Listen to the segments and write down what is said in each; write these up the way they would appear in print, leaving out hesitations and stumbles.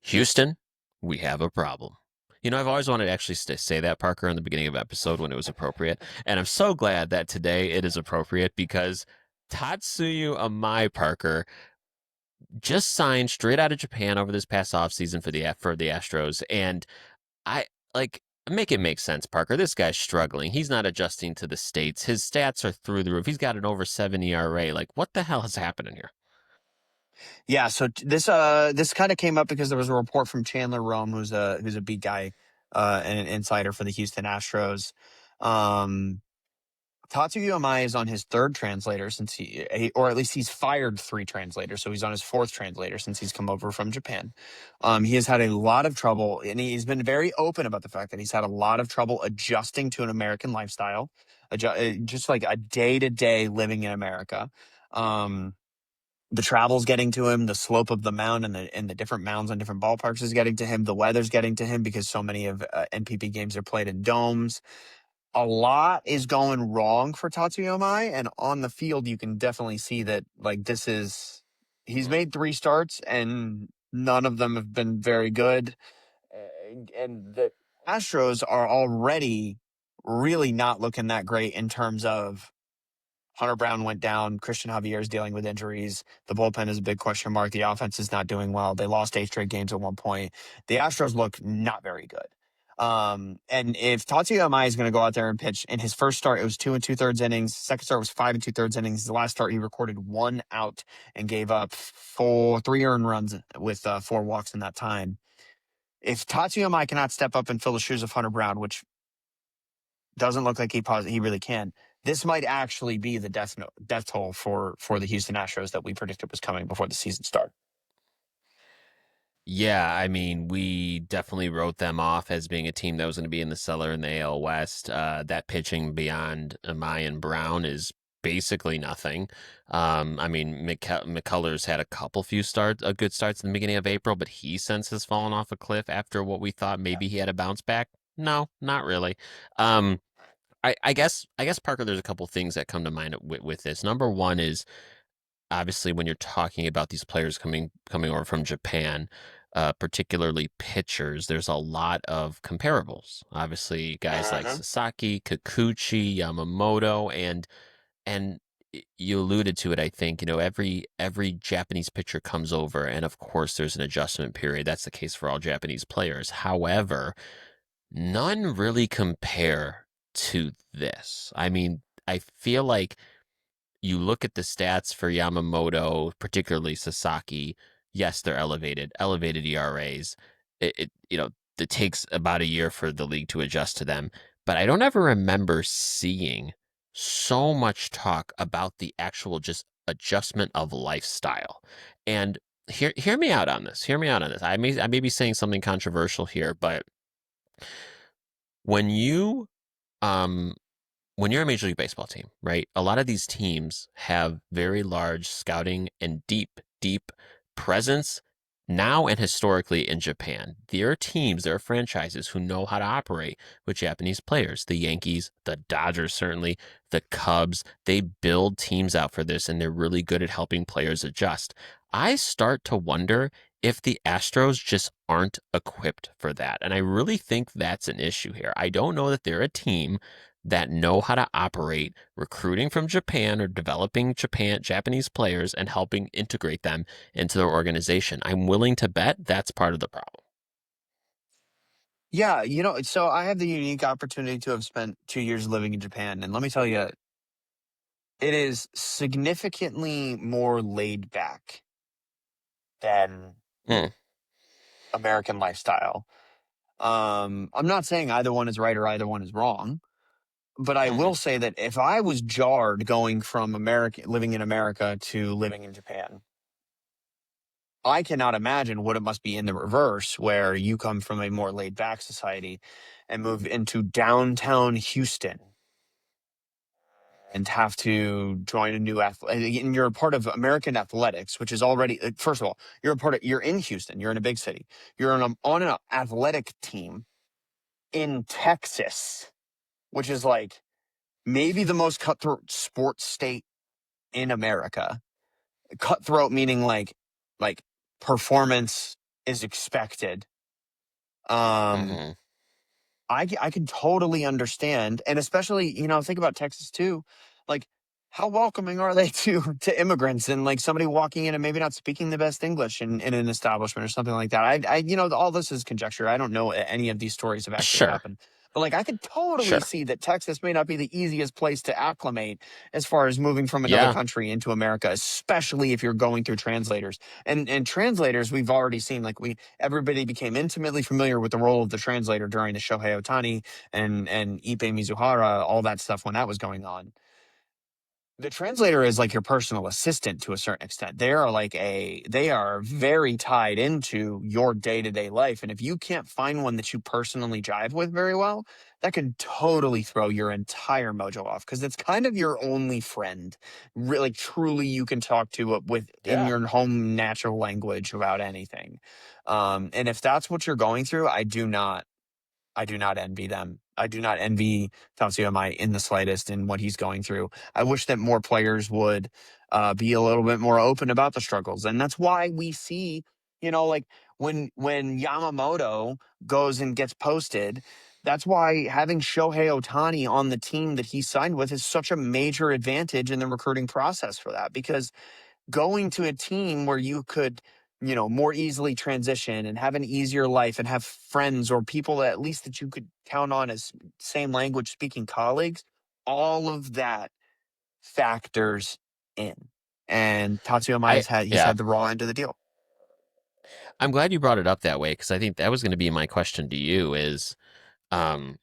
Houston, we have a problem. I've always wanted to actually say that, Parker, in the beginning of episode when it was appropriate. And I'm so glad that today it is appropriate because Tatsuya Imai, Parker, just signed straight out of Japan over this past offseason for the Astros. And I like make it make sense, Parker. This guy's struggling. He's not adjusting to the States. His stats are through the roof. He's got an over 7 ERA. Like, what the hell is happening here? Yeah, so this kind of came up because there was a report from Chandler Rome, who's a beat guy, and an insider for the Houston Astros. Um, Tatsuya Imai is on his third translator since or at least he's fired three translators, so he's on his fourth translator since he's come over from Japan. He has had a lot of trouble, and he's been very open about the fact that he's had a lot of trouble adjusting to an American lifestyle, just like a day to day living in America. Um, the travel's getting to him, the slope of the mound and the different mounds on different ballparks is getting to him. The weather's getting to him because so many of NPB games are played in domes. A lot is going wrong for Tatsuya Imai, and on the field you can definitely see that he's made three starts and none of them have been very good. And the Astros are already really not looking that great in terms of Hunter Brown went down. Christian Javier is dealing with injuries. The bullpen is a big question mark. The offense is not doing well. They lost 8 straight games at one point. The Astros look not very good. And if Tatsuya Imai is going to go out there and pitch in his first start, it was 2 2/3 innings. Second start was 5 2/3 innings. The last start, he recorded 1 out and gave up 3 earned runs with 4 walks in that time. If Tatsuya Imai cannot step up and fill the shoes of Hunter Brown, which doesn't look like he really can. This might actually be the death toll for the Houston Astros that we predicted was coming before the season started. Yeah, I mean, we definitely wrote them off as being a team that was going to be in the cellar in the AL West. That pitching beyond Amai and Brown is basically nothing. I mean, McCullers had a good starts in the beginning of April, but he since has fallen off a cliff after what we thought maybe he had a bounce back. No, not really. Um, I guess Parker, there's a couple things that come to mind with this. Number one is obviously when you're talking about these players coming over from Japan, particularly pitchers, there's a lot of comparables. Obviously, guys like Uh-huh. Sasaki, Kikuchi, Yamamoto, and you alluded to it. I think every Japanese pitcher comes over, and of course there's an adjustment period. That's the case for all Japanese players. However, none really compare to this. I mean, I feel like you look at the stats for Yamamoto, particularly Sasaki. Yes, they're elevated ERAs. It takes about a year for the league to adjust to them. But I don't ever remember seeing so much talk about the actual just adjustment of lifestyle. And hear me out on this. Hear me out on this. I may be saying something controversial here, but when you um when you're a Major League Baseball team, right? A lot of these teams have very large scouting and deep presence now and historically in Japan. There are franchises who know how to operate with Japanese players. The Yankees, the Dodgers, certainly, the Cubs, they build teams out for this and they're really good at helping players adjust. I start to wonder if the Astros just aren't equipped for that. And I really think that's an issue here. I don't know that they're a team that know how to operate recruiting from Japan or developing Japanese players and helping integrate them into their organization. I'm willing to bet that's part of the problem. Yeah, so I have the unique opportunity to have spent 2 years living in Japan, and let me tell you, it is significantly more laid back than Hmm. American lifestyle. I'm not saying either one is right or either one is wrong. But I will Hmm. say that if I was jarred going from living in America to living in Japan, I cannot imagine what it must be in the reverse, where you come from a more laid back society and move into downtown Houston and have to join a new and you're a part of American athletics, which is already, first of all, you're in Houston, you're in a big city, you're on an athletic team in Texas, which is like maybe the most cutthroat sports state in America. Cutthroat meaning like performance is expected. Um, Hmm. I can totally understand, and especially, think about Texas too. Like, how welcoming are they to immigrants and like somebody walking in and maybe not speaking the best English in an establishment or something like that. All this is conjecture. I don't know any of these stories have actually Sure, happened, but like I could totally sure. see that Texas may not be the easiest place to acclimate as far as moving from another Yeah, country into America, especially if you're going through translators. And translators, we've already seen, like, we everybody became intimately familiar with the role of the translator during the Shohei Otani and Ipe Mizuhara, all that stuff when that was going on. The translator is like your personal assistant to a certain extent. They are very tied into your day-to-day life. And if you can't find one that you personally jive with very well, that can totally throw your entire mojo off because it's kind of your only friend. Really, truly, you can talk to it with in yeah. your home natural language about anything. And if that's what you're going through, I do not envy them. I do not envy Tatsuya Imai in the slightest in what he's going through. I wish that more players would be a little bit more open about the struggles, and that's why we see, like when Yamamoto goes and gets posted. That's why having Shohei Otani on the team that he signed with is such a major advantage in the recruiting process for that because going to a team where you could, more easily transition and have an easier life and have friends or people that at least that you could count on as same language speaking colleagues, all of that factors in. And Tatsuya Mai he's Yeah. had the raw end of the deal. I'm glad you brought it up that way because I think that was going to be my question to you is, um,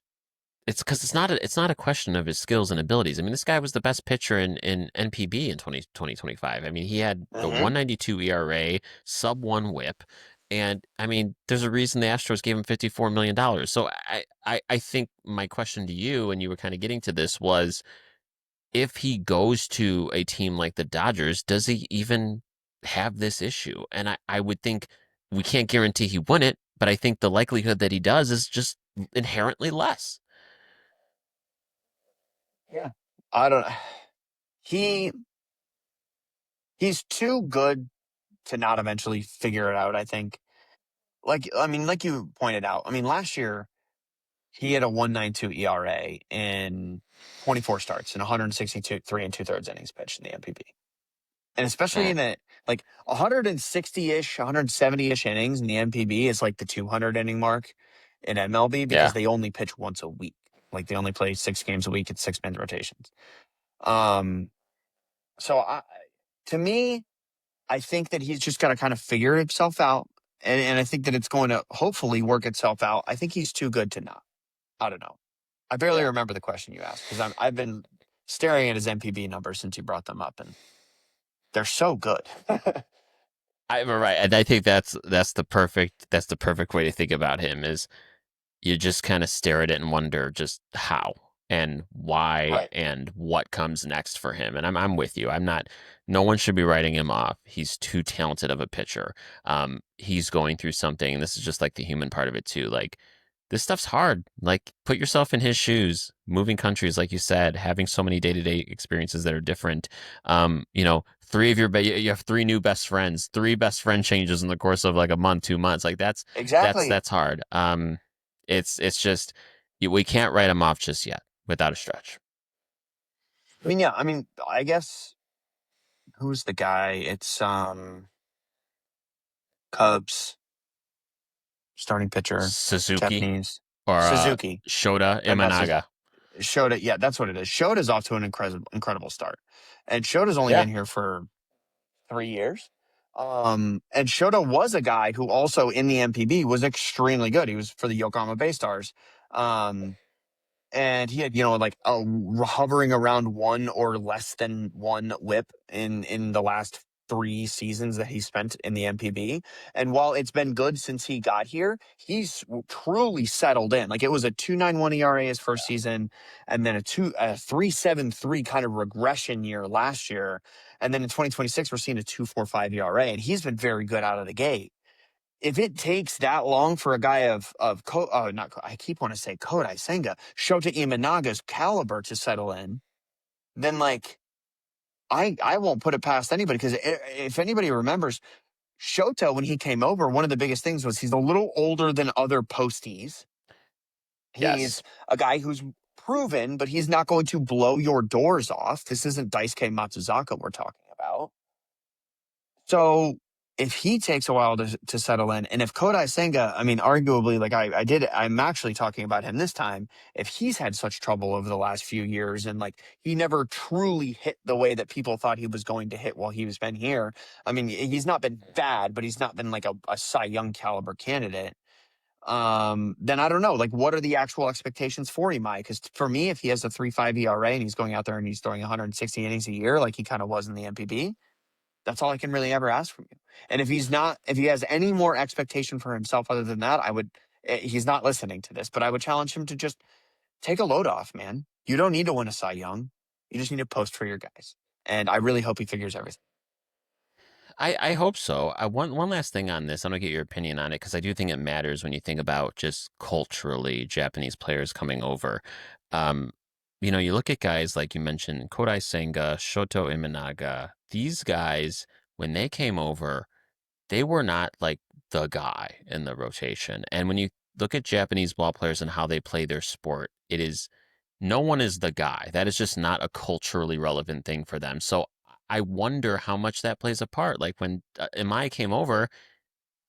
it's because it's not a question of his skills and abilities. I mean, this guy was the best pitcher in NPB in 2025. I mean, he had a Hmm. 192 ERA, sub one WHIP, and I mean, there's a reason the Astros gave him $54 million. So I think my question to you, and you were kind of getting to this, was if he goes to a team like the Dodgers, does he even have this issue? And I would think we can't guarantee he wouldn't, but I think the likelihood that he does is just inherently less. Yeah. I don't. He he's too good to not eventually figure it out. I think. Like you pointed out. I mean, last year he had a 1.92 ERA in 24 starts and 162 3 2/3 innings pitched in the MPB. And especially Mm, in the like 160-ish, 170-ish innings in the MPB is like the 200 inning mark in MLB because yeah. they only pitch once a week. Like they only play 6 games a week at 6 man rotations. Um, so to me, I think that he's just got to kind of figure himself out. And I think that it's going to hopefully work itself out. I think he's too good to not. I don't know. I barely Yeah. remember the question you asked because I've been staring at his MPB numbers since you brought them up, and they're so good. Right, and I think that's the perfect way to think about him is you just kind of stare at it and wonder just how and why Right. and what comes next for him. And I'm with you. I'm not. No one should be writing him off. He's too talented of a pitcher. He's going through something, and this is just like the human part of it too. Like this stuff's hard. Like put yourself in his shoes. Moving countries, like you said, having so many day to day experiences that are different. Three of you have three new best friends, three best friend changes in the course of like a month, 2 months. Like that's Exactly. that's hard. It's just we can't write him off just yet without a stretch. I mean, yeah. I mean, I guess who's the guy? It's Cubs starting pitcher, Suzuki Japanese or Suzuki. Shota That's his Imanaga. Shota. Yeah, that's what it is. Shota's off to an incredible start, and Shota's only Yeah, been here for 3 years. And Shota was a guy who also in the MPB was extremely good. He was for the Yokohama Bay Stars. Um, and he had, like hovering around one or less than one whip in the last 3 seasons that he spent in the MPB. And while it's been good since he got here, he's truly settled in. Like it was a 2.91 ERA his first season, and then a 3.73 kind of regression year last year. And then in 2026, we're seeing a 2.45 ERA, and he's been very good out of the gate. If it takes that long for a guy not I keep wanting to say Kodai Senga, Shota Imanaga's caliber to settle in, then like I won't put it past anybody because if anybody remembers, Shota, when he came over, one of the biggest things was he's a little older than other posties. He's Yes. a guy who's proven, but he's not going to blow your doors off. This isn't Daisuke Matsuzaka we're talking about. So if he takes a while to settle in, and if Kodai Senga, I mean, arguably, like I'm actually talking about him this time. If he's had such trouble over the last few years and like he never truly hit the way that people thought he was going to hit while he was been here, I mean, he's not been bad, but he's not been like a Cy Young caliber candidate. Then I don't know. Like, what are the actual expectations for Imai? Because for me, if he has a 3.5 ERA and he's going out there and he's throwing 160 innings a year, like he kind of was in the MPB, that's all I can really ever ask from you. And if he's not, if he has any more expectation for himself other than that, I would. He's not listening to this, but I would challenge him to just take a load off, man. You don't need to win a Cy Young. You just need to post for your guys. And I really hope he figures everything. I hope so. One last thing on this. I'm gonna get your opinion on it because I do think it matters when you think about just culturally Japanese players coming over. Um, you look at guys like you mentioned, Kodai Senga, Shoto Imanaga. These guys, when they came over, they were not like the guy in the rotation. And when you look at Japanese ball players and how they play their sport, it is no one is the guy. That is just not a culturally relevant thing for them. So I wonder how much that plays a part. Like when Imai came over,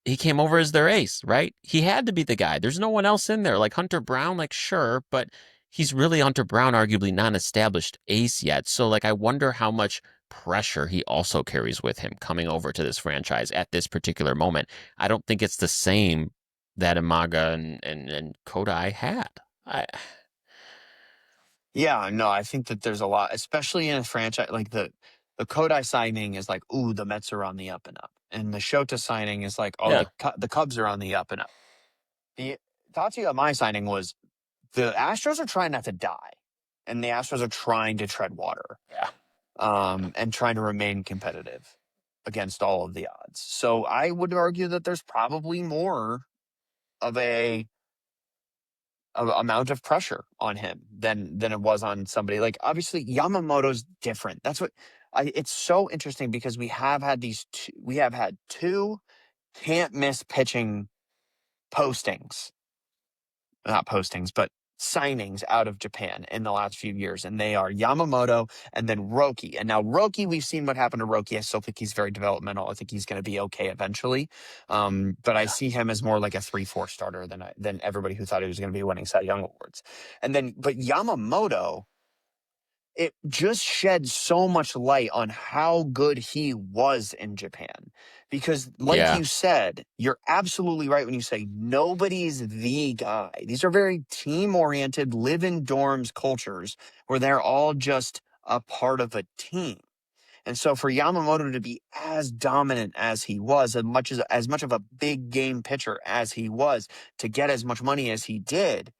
he came over as their ace, right? He had to be the guy. There's no one else in there. Like Hunter Brown, like sure, but he's really Hunter Brown, arguably not an established ace yet. So like I wonder how much pressure he also carries with him coming over to this franchise at this particular moment. I don't think it's the same that Imaga and Kodai had. I Yeah, no, I think that there's a lot, especially in a franchise like the Kodai signing is like, ooh, the Mets are on the up and up, and the Shota signing is like, oh, yeah. the Cubs are on the up and up. The Tatsuya Imai signing was the Astros are trying not to die, and the Astros are trying to tread water, Yeah. and trying to remain competitive against all of the odds. So I would argue that there's probably more of a amount of pressure on him than it was on somebody like obviously Yamamoto's different. That's what it's so interesting because we have had two can't miss pitching postings, not postings, but signings out of Japan in the last few years. And they are Yamamoto and then Roki. And now Roki, we've seen what happened to Roki. I still think he's very developmental. I think he's going to be okay eventually. But I Yeah. see him as more like a 3-4 starter than everybody who thought he was going to be winning Cy Young awards. But Yamamoto, it just sheds so much light on how good he was in Japan. Because, like Yeah. you said, you're absolutely right when you say nobody's the guy. These are very team oriented, live in dorms cultures where they're all just a part of a team. And so for Yamamoto to be as dominant as he was, as much of a big game pitcher as he was, to get as much money as he did,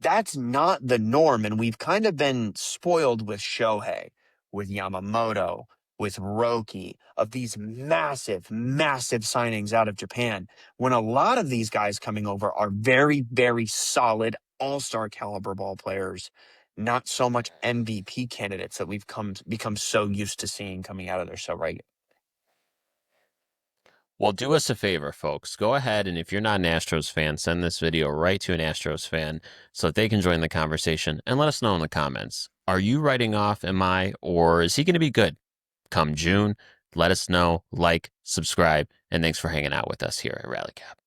that's not the norm. And we've kind of been spoiled with Shohei, with Yamamoto, with Roki, of these massive, massive signings out of Japan, when a lot of these guys coming over are very, very solid all star caliber ball players, not so much MVP candidates that we've become so used to seeing coming out of there so regular. Well, do us a favor, folks. Go ahead and if you're not an Astros fan, send this video right to an Astros fan so that they can join the conversation and let us know in the comments. Are you writing off Am or is he going to be good come June? Let us know, like, subscribe, and thanks for hanging out with us here at Rally Cap.